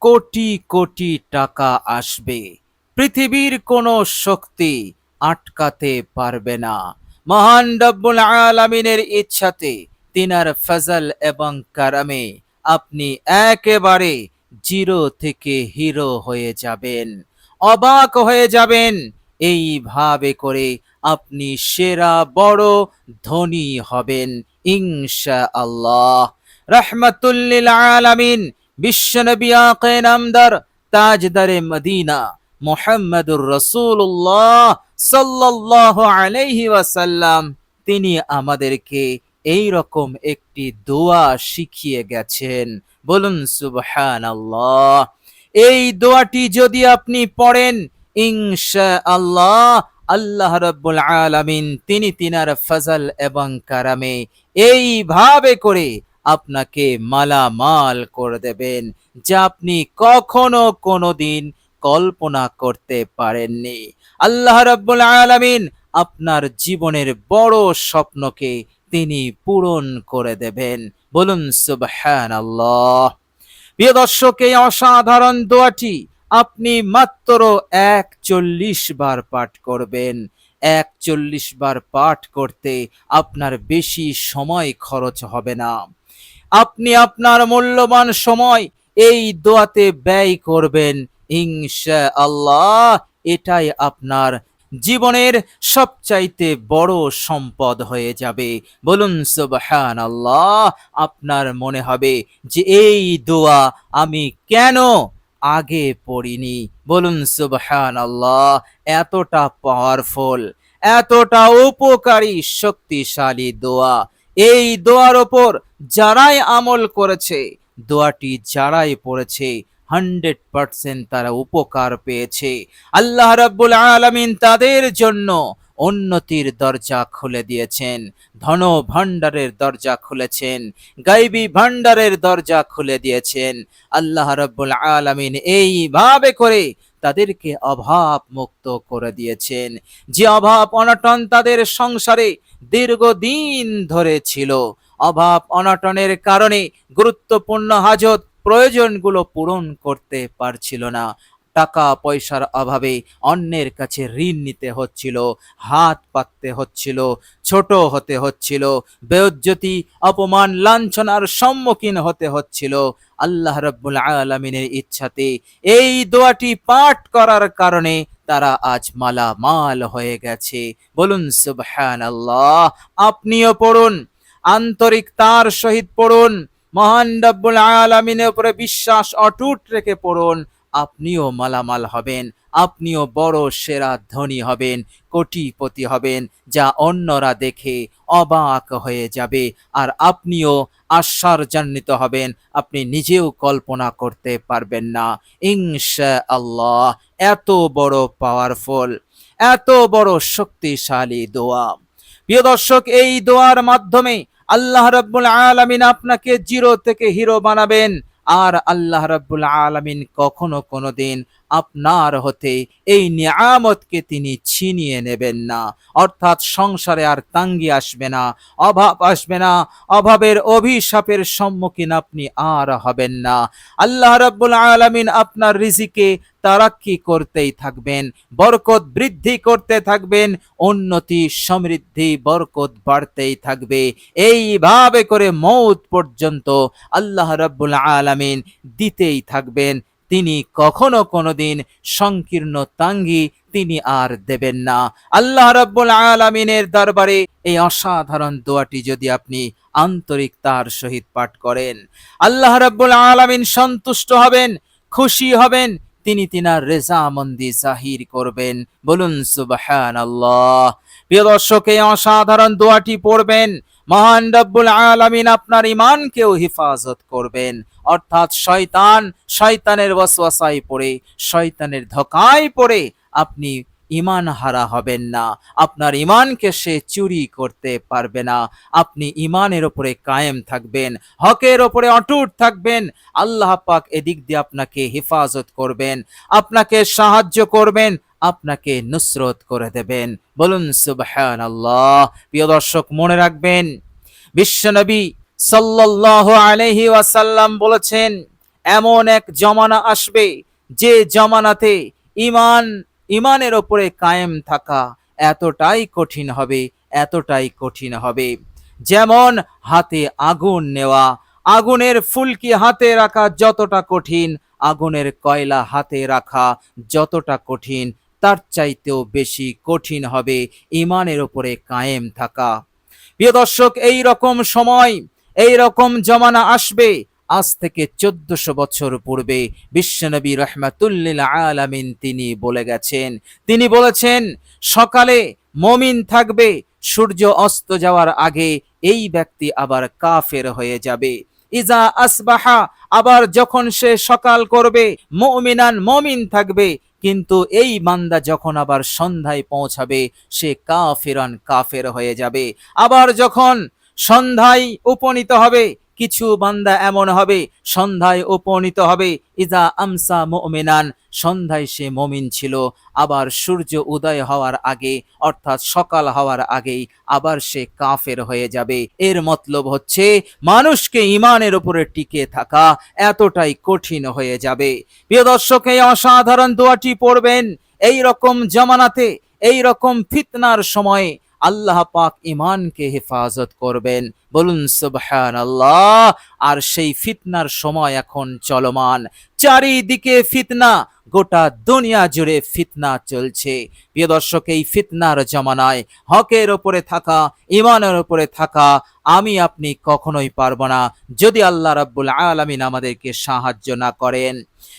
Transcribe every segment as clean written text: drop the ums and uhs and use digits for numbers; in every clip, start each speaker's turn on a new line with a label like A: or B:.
A: কোটি কোটি টাকা আসবে, পৃথিবীর কোনো শক্তি আটকাতে পারবে না। মহান রব্বুল আলামিনের ইচ্ছাতে, তিনার ফজল এবং কারামে আপনি একেবারে জিরো থেকে হিরো হয়ে যাবেন, অবাক হয়ে যাবেন। এইভাবে করে আপনি সেরা বড় ধনী হবেন ইনশাআল্লাহ। রাহমাতুল্লিল আলামিন বিশ্বনবী আকে নামদার তাজদারে মদিনা মুহাম্মদুর রাসূলুল্লাহ সাল্লাল্লাহু আলাইহি ওয়াসাল্লাম, তিনি আমাদেরকে এই রকম একটি দোয়া শিখিয়ে গেছেন। বলুন সুবহানাল্লাহ। এই দোয়াটি যদি আপনি পড়েন, ইনশাআল্লাহ আল্লাহ রাব্বুল আলামিন তিনি তিনার ফজল এবং কারামে এইভাবে করে আপনাকে মালামাল করে দেবেন, যা আপনি কখনো কোনোদিন কল্পনা করতে পারেননি। আল্লাহ রাব্বুল আলামিন আপনার জীবনের বড় স্বপ্নকে তিনি পূরণ করে দেবেন। বলুন সুবহানাল্লাহ। প্রিয় দর্শক, এই অসাধারণ দোয়াটি আপনি মাত্র ৪১ বার পাঠ করবেন। ৪১ বার পাঠ করতে আপনার বেশি সময় খরচ হবে না। আপনি আপনার মূল্যবান সময় এই দোয়াতে ব্যয় করবেন, ইনশাআল্লাহ এটাই আপনার জীবনের সবচাইতে বড় সম্পদ হয়ে যাবে। বলুন সুবহানাল্লাহ। আপনার মনে হবে যে এই দোয়া আমি কেন আগে পড়িনি। বলুন সুবহানাল্লাহ। এতটা পাওয়ারফুল, এতটা উপকারী, শক্তিশালী দোয়া। এই দোয়ার ওপর যারাই আমল করেছে, দোয়াটি যারাই পড়েছে, 100% তারা উপকার পেয়েছে। আল্লাহ রাব্বুল আলামিন তাদের জন্য উন্নতির দরজা খুলে দিয়েছেন, ধন ভান্ডারের দরজা খুলেছেন, গায়বী ভান্ডারের দরজা খুলে দিয়েছেন। আল্লাহ রাব্বুল আলামিন এইভাবে করে তাদেরকে অভাব মুক্ত করে দিয়েছেন। যে অভাব অনটন তাদের সংসারে দীর্ঘদিন ধরে ছিল, অভাব অনটনের কারণে গুরুত্বপূর্ণ হাজত প্রয়োজনগুলো পূরণ করতে পারছিল না, টাকা পয়সার অভাবে অন্যের কাছে ঋণ নিতে হচ্ছিল, হাত পাততে হচ্ছিল, ছোট হতে হচ্ছিল, বেইজ্জতি অপমান লাঞ্ছনার সম্মুখীন হতে হচ্ছিল। আল্লাহ রাব্বুল আলামিনের ইচ্ছাতে এই দোয়াটি পাঠ করার কারণে তারা আজ মালামাল হয়ে গেছে। বলুন সুবহানাল্লাহ। আপনিও পড়ুন, আন্তরিকতার সহিত পড়ুন, মহান রব্বুল আলামিনের উপরে বিশ্বাস অটুট রেখে পড়ুন। আপনিও মালামাল হবেন, আপনিও বড় সেরা ধনী হবেন, কোটিপতি হবেন, যা অন্যরা দেখে অবাক হয়ে যাবে। আর আপনিও আশ্চর্যান্বিত হবেন, আপনি নিজেও কল্পনা করতে পারবেন না ইনশাআল্লাহ। এত বড় পাওয়ারফুল, এত বড় শক্তিশালী দোয়া। প্রিয় দর্শক, এই দোয়ার মাধ্যমে আল্লাহ রাব্বুল আলামিন আপনাকে জিরো থেকে হিরো বানাবেন। আর আল্লাহ রাব্বুল আলামিন কখনো কোনোদিন আপনার হতে এই নিয়ামতকে তিনি ছিনিয়ে নেবেন না। অর্থাৎ সংসারে আর তাঙ্গি আসবে না, অভাব আসবে না, অভাবের অভিশাপের সম্মুখীন আপনি আর হবেন না। আল্লাহ রাব্বুল আলামিন আপনার রিজিকে তারাক্কি করতেই থাকবেন, বরকত বৃদ্ধি করতে থাকবেন, উন্নতি সমৃদ্ধি বরকত বাড়তেই থাকবে। এইভাবে করে মৌত পর্যন্ত আল্লাহ রাব্বুল আলামিন দিতেই থাকবেন। তিনি কখনো কোনোদিন সংকীর্ণ তাঙ্গি তিনি আর দেবেন না। আল্লাহ রাব্বুল আলামিনের দরবারে এই অসাধারণ দোয়াটি যদি আপনি আন্তরিকতার সহিত পাঠ করেন, আল্লাহ রাব্বুল আলামিন সন্তুষ্ট হবেন, খুশি হবেন, তিনি তিনার রেজামন্দি জাহির করবেন। বলুন সুবহানাল্লাহ। প্রিয় দর্শক, এই অসাধারণ দোয়াটি পড়বেন, মহান রব্বুল আলামিন আপনার ঈমানকেও হেফাজত করবেন। অর্থাৎ শয়তানের ওয়াসওয়াসায় পড়ে, শয়তানের ধোঁকায় পড়ে আপনি ঈমান হারা হবেন না। আপনার ঈমানকে সে চুরি করতে পারবে না। আপনি ঈমানের উপরে কায়েম থাকবেন, হকের উপরে অটুট থাকবেন। আল্লাহ পাক এদিক দিয়ে আপনাকে হেফাজত করবেন, আপনাকে সাহায্য করবেন, আপনাকে নুসরত করে দেবেন। বলুন সুবহানাল্লাহ। প্রিয় দর্শক, মনে রাখবেন, বিশ্বনবী সাল্লাল্লাহু আলাইহি ওয়াসাল্লাম বলেছেন, এমন এক জমানা আসবে যে জমানাতে ইমানের ওপরে কায়েম থাকা এতটাই কঠিন হবে, এতটাই কঠিন হবে। যেমন হাতে আগুন নেওয়া, আগুনের ফুলকি হাতে রাখা যতটা কঠিন, আগুনের কয়লা হাতে রাখা যতটা কঠিন, তার চাইতেও বেশি কঠিন হবে ইমানের ওপরে কায়েম থাকা। প্রিয় দর্শক, এই রকম সময়, এই রকম জমানা আসবে। আজ থেকে 1400 বছর পূর্বে বিশ্বনবী রহমাতুল্লিল আলামিন তিনি বলে গেছেন, তিনি বলেছেন সকালে মমিন থাকবে, সূর্য অস্ত যাওয়ার আগে এই ব্যক্তি আবার কাফের হয়ে যাবে। ইজা আসবাহা, আবার যখন সে সকাল করবে মুমিনান, মমিন থাকবে, কিন্তু এই বান্দা যখন আবার সন্ধ্যায় পৌঁছাবে সে কাফিরান, কাফের হয়ে যাবে। আবার যখন সন্ধ্যায় উপনীত হবে, কিছু বান্দা এমন হবে সন্ধ্যায় উপনীত হবে, ইজা আমসা মুমিনান, সন্ধ্যায় সে মুমিন ছিল, আবার সূর্য উদয় হওয়ার আগে অর্থাৎ সকাল হওয়ার আগেই আবার সে কাফের হয়ে যাবে। এর মতলব হচ্ছে মানুষকে ইমানের উপরে টিকে থাকা এতটাই কঠিন হয়ে যাবে। প্রিয় দর্শক, এই অসাধারণ দোয়াটি পড়বেন এই রকম জামানাতে, এই রকম ফিতনার সময়ে আল্লাহ পাক ইমানকে হেফাজত করবেন। বলুন সুবহানাল্লাহ। আর সেই ফিতনার সময় এখন চলমান, চারিদিকে ফিতনা, গোটা দুনিয়া জুড়ে ফিতনা চলছে। প্রিয় দর্শক, এই ফিতনার জামানায় হকের ওপরে থাকা, ইমানের ওপরে থাকা আমি আপনি কখনোই পারবো না যদি আল্লাহ রাব্বুল আলামিন আমাদেরকে সাহায্য না করেন।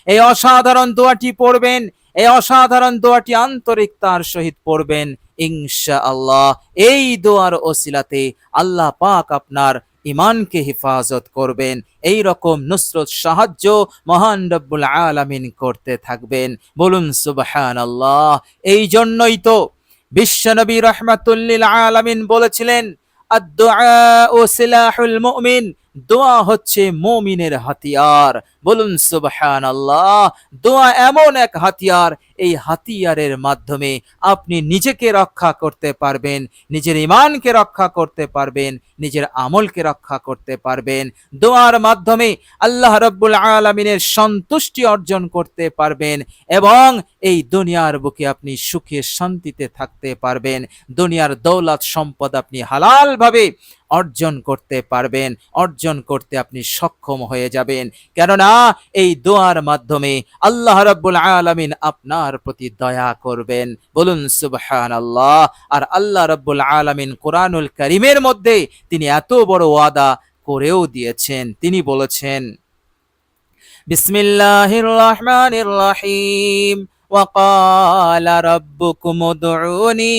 A: এই অসাধারণ দোয়াটি পড়বেন, এই অসাধারণ দোয়াটি আন্তরিকতার সহিত পড়বেন ইনশাআল্লাহ। এই দোয়ার ওসিলাতে আল্লাহ পাক আপনার ইমানকে হেফাজত করবেন। এই রকম নুসরত, সাহায্য মহান রব্বুল আলামিন করতে থাকবেন। বলুন সুবহানাল্লাহ। এই জন্যই তো বিশ্বনবী রাহমাতুল্লিল আলামিন বলেছিলেন, আদ-দুআউ সিলাহুল মুমিন, দোয়া হচ্ছে মুমিনের হাতিয়ার। বলুন সুবহানাল্লাহ। দোয়া এমন এক হাতিয়ার, এই হাতিয়ারের মাধ্যমে আপনি নিজেকে রক্ষা করতে পারবেন, নিজের ঈমানকে রক্ষা করতে পারবেন, নিজের আমলকে রক্ষা করতে পারবেন। দোয়ার মাধ্যমে আল্লাহ রাব্বুল আলামিনের সন্তুষ্টি অর্জন করতে পারবেন এবং এই দুনিয়ার বুকে আপনি সুখে শান্তিতে থাকতে পারবেন। দুনিয়ার দৌলত সম্পদ আপনি হালাল ভাবে অর্জন করতে পারবেন, অর্জন করতে আপনি সক্ষম হয়ে যাবেন। কেননা এই দোয়ার মাধ্যমে আল্লাহ রাব্বুল আলামিন আপনার প্রতি দয়া করবেন। বলুন সুবহানাল্লাহ। আর আল্লাহ রাব্বুল আলামিন কোরআনুল কারীমের মধ্যে তিনি এত বড় ওয়াদা করেও দিয়েছেন। তিনি বলেছেন, বিসমিল্লাহির রহমানির রহিম, وقال ربكم ادعوني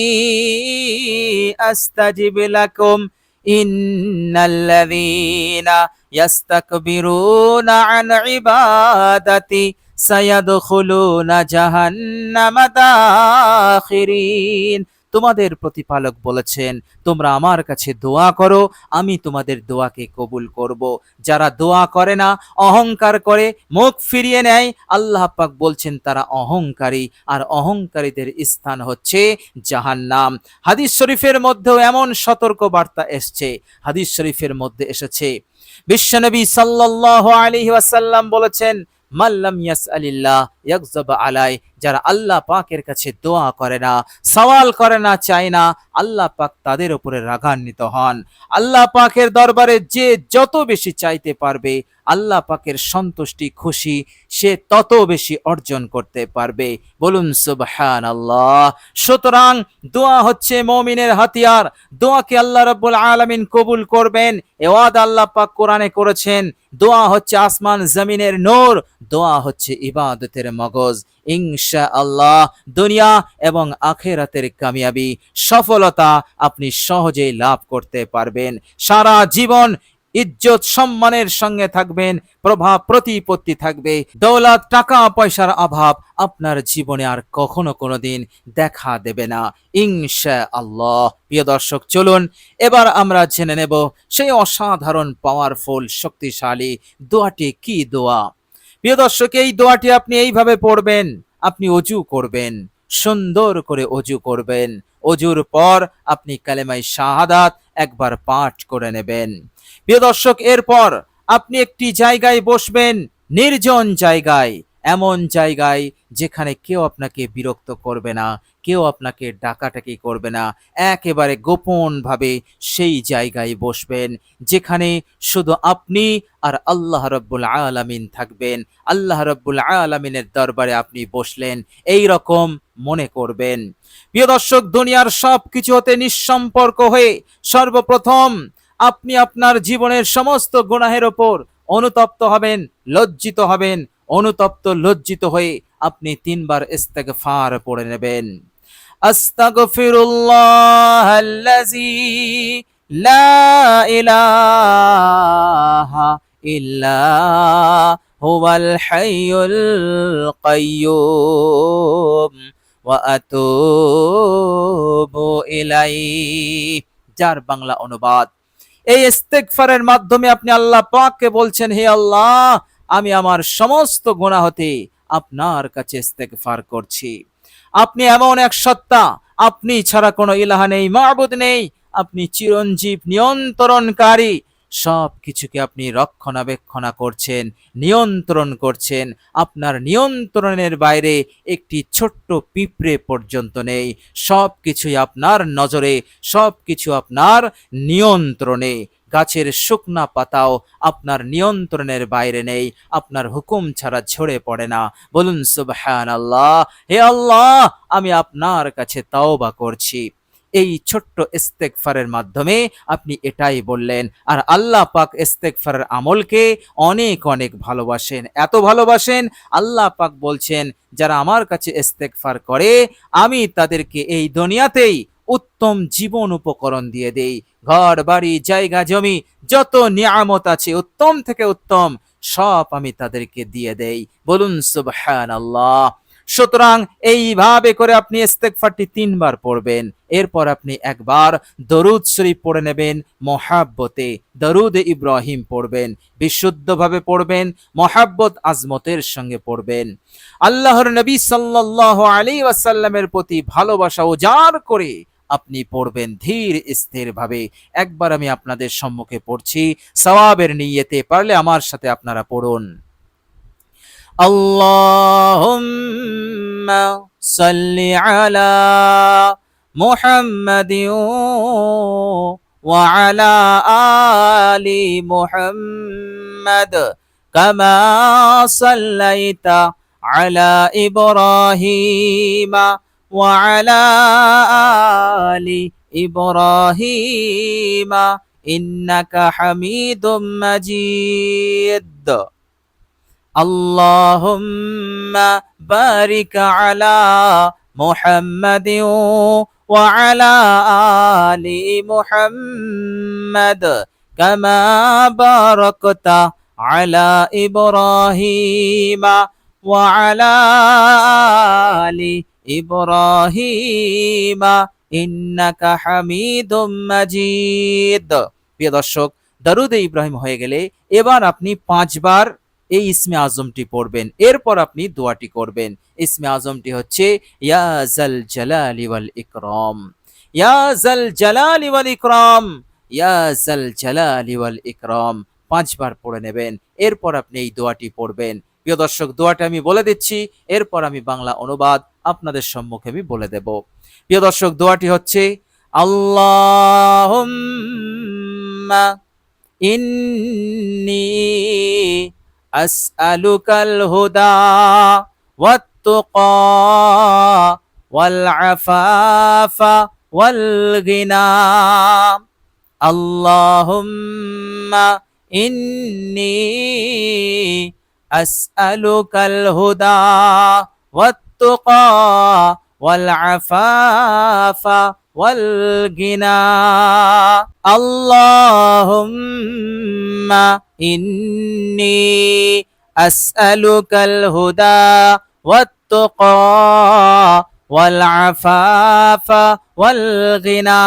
A: أستجب لكم إن الذين يستكبرون عن عبادتي سيدخلون جهنم داخرين। তোমাদের প্রতিপালক বলেছেন, তোমরা আমার কাছে দোয়া করো, আমি তোমাদের দোয়াকে কবুল করব। যারা দোয়া করে না, অহংকার করে, মুখ ফিরিয়ে নেয়, আল্লাহ পাক বলছেন তারা অহংকারী, আর অহংকারীদের স্থান হচ্ছে জাহান্নাম। হাদিস শরীফের মধ্যেও এমন সতর্ক বার্তা এসেছে। হাদিস শরীফের মধ্যে এসেছে, বিশ্বনবী সাল্লাল্লাহু আলাইহি ওয়াসাল্লাম বলেছেন, মাল্লাম ইয়াসআলিল্লাহ ইয়াগযাব আলাই, যারা আল্লাহ পাকের কাছে দোয়া করে না, সওয়াল করে না, চায় না, আল্লাহ পাক তাদের উপরে রাগান্বিত হন। আল্লাহ পাকের দরবারে যে যত বেশি চাইতে পারবে, আল্লাহ পাকের সন্তুষ্টি, খুশি সে তত বেশি অর্জন করতে পারবে। বলুন সুবহানাল্লাহ। সুতরাং দোয়া হচ্ছে মুমিনের হাতিয়ার। দোয়াকে আল্লাহ রাব্বুল আলামিন কবুল করবেন, এ ওয়াদা আল্লাহ পাক কোরআনে করেছেন। দোয়া হচ্ছে আসমান জমিনের নূর, দোয়া হচ্ছে ইবাদতের মগজ। ইনশাআল্লাহ দুনিয়া এবং আখিরাতের কামিয়াবি, সফলতা আপনি সহজেই লাভ করতে পারবেন। সারা জীবন ইজ্জত সম্মানের সঙ্গে থাকবেন, প্রভাব প্রতিপত্তি থাকবে, দৌলত টাকা পয়সার অভাব আপনার জীবনে আর কখনো কোনোদিন দেখা দেবে না ইনশাআল্লাহ। প্রিয় দর্শক, চলুন এবার আমরা জেনে নেব সেই অসাধারণ পাওয়ারফুল শক্তিশালী দোয়াটি কি দোয়া। প্রিয় দর্শক, এই দোয়াটি আপনি এইভাবে পড়বেন। আপনি অজু করবেন, সুন্দর করে অজু করবেন। অজুর পর আপনি কালেমায়ে শাহাদাত একবার পাঠ করে নেবেন। প্রিয় দর্শক, এরপর আপনি একটি জায়গায় বসবেন, নির্জন জায়গায়, এমন জায়গায় যেখানে কেউ আপনাকে বিরক্ত করবে না, কেউ আপনাকে ডাকাডাকি করবে না। একেবারে গোপনভাবে সেই জায়গায় বসবেন যেখানে শুধু আপনি আর আল্লাহ রাব্বুল আলামিন থাকবেন। আল্লাহ রাব্বুল আলামিনের দরবারে আপনি বসলেন, এই রকম মনে করবেন। প্রিয় দর্শক, দুনিয়ার সবকিছু হতে নিঃসম্পর্ক হয়ে সর্বপ্রথম আপনি আপনার জীবনের সমস্ত গুনাহের ওপর অনুতপ্ত হবেন, লজ্জিত হবেন। অনুতপ্ত লজ্জিত হয়ে আপনি 3 বার ইস্তেগফার পড়ে নেবেন। আস্তাগফিরুল্লাহাল্লাযী লা ইলাহা ইল্লা হুয়াল হাইয়ুল কাইয়্যুম ওয়া আতুবু ইলাইহি, যার বাংলা অনুবাদ, এই ইস্তেগফারের মাধ্যমে আপনি আল্লাহ পাককে বলছেন, হে আল্লাহ, আমি আমার সমস্ত গুনাহ হতে আপনার কাছে ইস্তেগফার করছি। আপনি এমন এক সত্তা, আপনি ছাড়া কোনো ইলাহ নেই, মাবুদ নেই। আপনি চিরঞ্জীব, নিয়ন্ত্রণকারী। সব কিছুকে আপনি রক্ষণাবেক্ষণা করছেন, নিয়ন্ত্রণ করছেন। আপনার নিয়ন্ত্রণের বাইরে একটি ছোট্ট পিঁপড়ে পর্যন্ত নেই। সব কিছুই আপনার নজরে, সব কিছু আপনার নিয়ন্ত্রণে। গাছের শুকনা পাতাও আপনার নিয়ন্ত্রণের বাইরে নেই, আপনার হুকুম ছাড়া ঝরে পড়ে না। বলুন সুবহানাল্লাহ। হে আল্লাহ, আমি আপনার কাছে তাওবা করছি। এই ছোট্ট ইস্তেগফারের মাধ্যমে আপনি এটাই বললেন। আর আল্লাহ পাক ইস্তেগফারের আমলকে অনেক অনেক ভালোবাসেন, এত ভালোবাসেন, আল্লাহ পাক বলছেন, যারা আমার কাছে ইস্তেগফার করে আমি তাদেরকে এই দুনিয়াতেই উত্তম জীবন উপকরণ দিয়ে দেই। ঘর বাড়ি জায়গা জমি যত নিয়ামত আছে উত্তম থেকে উত্তম সব আমি তাদেরকে দিয়ে দেই। বলুন সুবহানাল্লাহ। সুতরাং এইভাবে করে আপনি ইস্তেগফারটি 3 বার পড়বেন। এরপর আপনি একবার দরুদ শরীফ পড়ে নেবেন, মহাব্বতে দরুদ ইব্রাহিম পড়বেন, বিশুদ্ধভাবে পড়বেন, মহাব্বত আজমতের সঙ্গে পড়বেন। আল্লাহর নবী সাল্লাল্লাহু আলাইহি ওয়াসাল্লামের প্রতি ভালোবাসা উজাড় করে আপনি পড়বেন ধীর স্থির ভাবে। একবার আমি আপনাদের সম্মুখে পড়ছি সওয়াবের নিয়তে, পারলে আমার সাথে আপনারা পড়ুন। আল্লাহুম্মা সাল্লি আলা মুহাম্মাদিন ওয়া আলা আলি মুহাম্মাদ কামা সাল্লাইতা আলা ইব্রাহিমা ওয়া আলা আলি ইব্রাহিমা ইন্নাকা হামিদুম মাজিদ। আল্লাহুম্মা বারিক আলা মুহাম্মাদিন ওয়া আলা আলি মুহাম্মাদ কামা বারাকতা আলা ইব্রাহিমা ওয়া আলা আলি ইব্রাহিমা ইন্নাকা হামিদুম মাজিদ। প্রিয় দর্শক, দরুদ ইব্রাহিম হয়ে গেলে এবার আপনি 5 বার এই ইসমে আজমটি পড়বেন। এরপর আপনি দোয়াটি করবেন। ইসমে আজমটি হচ্ছে ইয়া জাল জালালি ওয়াল ইকরাম, ইয়া জাল জালালি ওয়াল ইকরাম, ইয়া জাল জালালি ওয়াল ইকরাম। 5 বার পড়ে নেবেন। এরপর আপনি এই দোয়াটি পড়বেন। প্রিয় দর্শক, দোয়াটা আমি বলে দিচ্ছি, এরপর আমি বাংলা অনুবাদ আপনাদের সম্মুখে আমি বলে দেব। প্রিয় দর্শক, দোয়াটি হচ্ছে আল্লাহুম্মা ইন্নী আসআলুকাল হুদা ওয়াত তুকা ওয়াল আফাফা ওয়াল গিনা। আল্লাহুম্মা ইন্নী আসআলুকাল হুদা ওয়াত তুকা ওয়াল আফাফা ওয়াল গিনা। আল্লাহুম্মা ইন্নী আসআলুকাল হুদা ওয়াত তুকা ওয়াল আফাফা ওয়াল গিনা।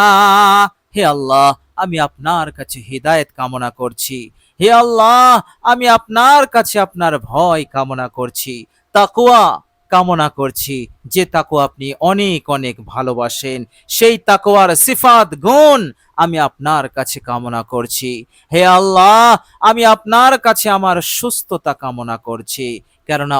A: হে আল্লাহ, আমি আপনার কাছে হিদায়াত কামনা করছি। হে আল্লাহ, আমি আপনার কাছে আপনার ভয় কামনা করছি, তাকওয়া কামনা করছি যে তাকওয়া আপনি অনেক অনেক ভালোবাসেন, সেই তাকওয়ার সিফাত গুণ আমি আপনার কাছে কামনা করছি। হে আল্লাহ, আমি আপনার কাছে আমার সুস্থতা কামনা করছি, কেননা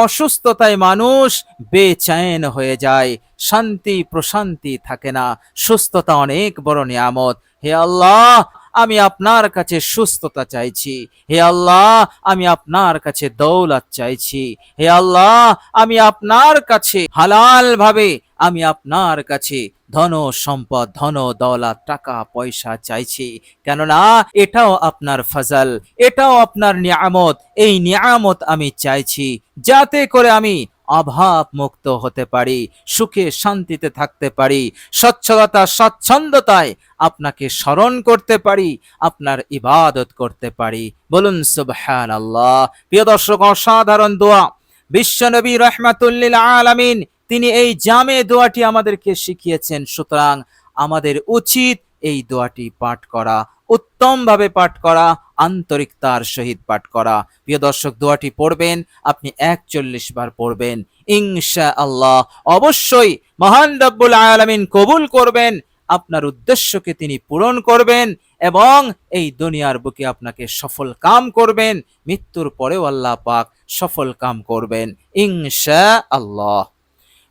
A: অসুস্থতায় মানুষ বেচैन হয়ে যায়, শান্তি প্রশান্তি থাকে না। সুস্থতা অনেক বড় নিয়ামত। হে আল্লাহ, আমি আপনার কাছে সুস্থতা চাইছি। হে আল্লাহ, আমি আপনার কাছে দৌলত চাইছি। হে আল্লাহ, আমি আপনার কাছে হালাল ভাবে আমি আপনার কাছে ধন সম্পদ, ধন দৌলত, টাকা পয়সা চাইছি, কেননা এটাও আপনার ফজল, এটাও আপনার নিয়ামত। এই নিয়ামত আমি চাইছি যাতে করে আমি অভাব মুক্ত হতে পারি, সুখে শান্তিতে থাকতে পারি, স্বচ্ছলতা স্বচ্ছন্দতায় আপনাকে স্মরণ করতে পারি, আপনার ইবাদত করতে পারি। বলুন সুবহানাল্লাহ। প্রিয় দর্শক, অসাধারণ দোয়া। বিশ্বনবী রাহমাতুল্লিল আলামিন তিনি এই জামে দোয়াটি আমাদেরকে শিখিয়েছেন, সুতরাং আমাদের উচিত এই দোয়াটি পাঠ করা, উত্তমভাবে পাঠ করা, আন্তরিকতার সহিত পাঠ করা। প্রিয় দর্শক, দোয়াটি পড়বেন, আপনি 41 বার পড়বেন, ইনশাআল্লাহ অবশ্যই মহান রব্বুল আলামিন কবুল করবেন, আপনার উদ্দেশ্যকে তিনি পূরণ করবেন এবং এই দুনিয়ার বুকে আপনাকে সফল কাম করবেন, মৃত্যুর পরেও আল্লাহ পাক সফল কাম করবেন ইনশাআল্লাহ।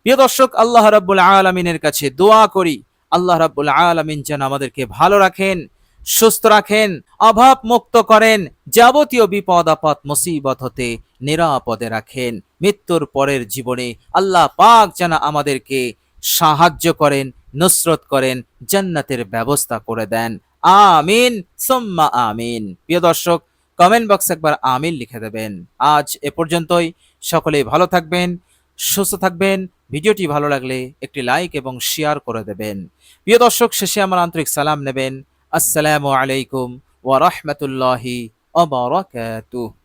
A: প্রিয় দর্শক, আল্লাহ রাব্বুল আলামিনের কাছে দোয়া করি, আল্লাহ রাব্বুল আলামিন যেন আমাদেরকে ভালো রাখেন, সুস্থ রাখেন, অভাব মুক্ত করেন, যাবতীয় বিপদ আপদ মুসিবত হতে নিরাপদে রাখেন। মৃত্যুর পরের জীবনে আল্লাহ পাক যেন আমাদেরকে সাহায্য করেন, নুসরত করেন, জান্নাতের ব্যবস্থা করে দেন। আমিন সুম্মা আমিন। প্রিয় দর্শক, কমেন্ট বক্সে একবার আমিন লিখে দেবেন। আজ এ পর্যন্তই। সকলেই ভালো থাকবেন, সুস্থ থাকবেন। ভিডিওটি ভালো লাগলে একটি লাইক এবং শেয়ার করে দেবেন। প্রিয় দর্শক, শেষে আমার আন্তরিক সালাম নেবেন। আসসালামু আলাইকুম ওয়া রাহমাতুল্লাহি ওয়া বারাকাতুহু।